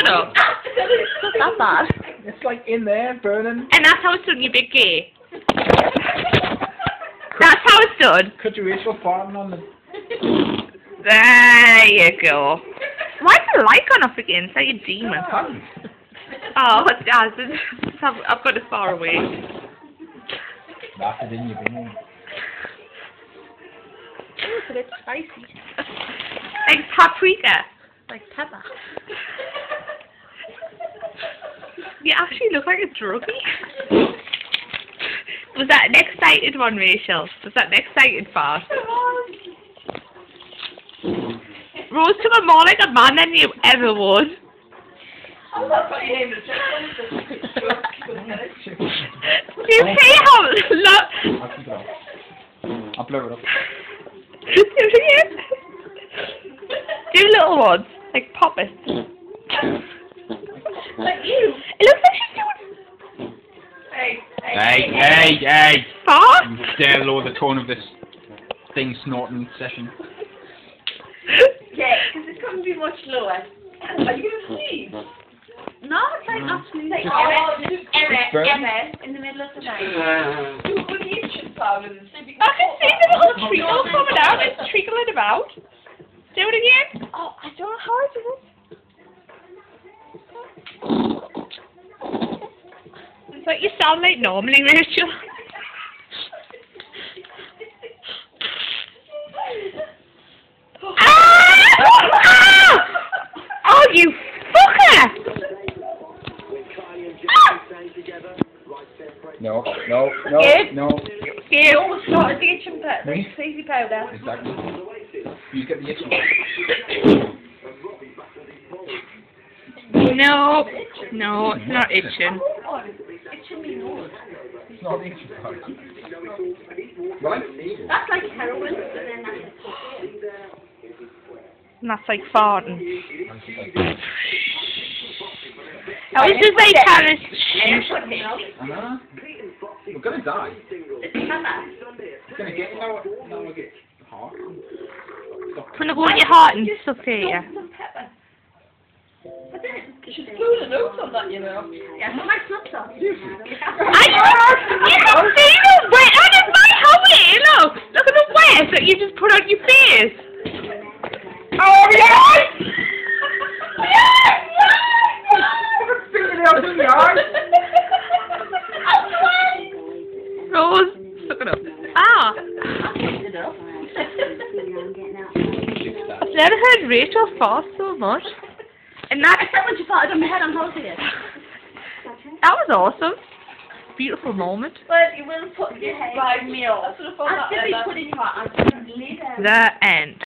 it up. It's not that bad. It's like in there, burning. And that's how it's done, you big gay. That's how it's done. Could you Rachel farting on the... There you go. Why is the light gone off again? It's like a demon. Oh, it doesn't. I've got it far away. That's it in your bin. It's a bit spicy. Like paprika. Like pepper. You actually look like a druggie. Was that an excited one, Rachel? Was that an excited fart? Rose took it more like a man than you ever would. I'm not putting your name in the check. Do you see how look? I'll keep it up. I'll blur it up. Do little ones, like pop it. Like you. It looks like she's doing Hey! fart. You dare lower the tone of this thing snorting session. Yeah, because it couldn't be much lower. Are you going to sneeze? No, it's like absolutely. Like Emma, in the middle of the night. Do a good ancient sound and see. I can see the little treacle coming out. It's trickling about. Do it again. Oh, I don't know how I do this. It's like you sound like normally, Rachel. Oh, you fucker! No. Gabe? You almost started the itching pet. Me? Crazy powder. Exactly. You get the itching. No, it's not itching. It's not itching. Right? That's like heroin, but then And that's like farting. That was just like Harris. We're gonna die. it's pepper. It's gonna get now. Now I get hot. I'm gonna go in your heart and suck at you. Some pepper. You should spoon a note on that, you know. Yeah, put my snuts on. You can see the wet on his my howie. Look at the wet that you just put on your face. Oh yeah! Rose, suck it up. Ah. I've never heard Rachel fart so much. And that Except when she farted on my head on holiday. was awesome. Beautiful moment. But you will put your head by meal. That's what I thought I'd that still be putting you out. I'd leave it. The end.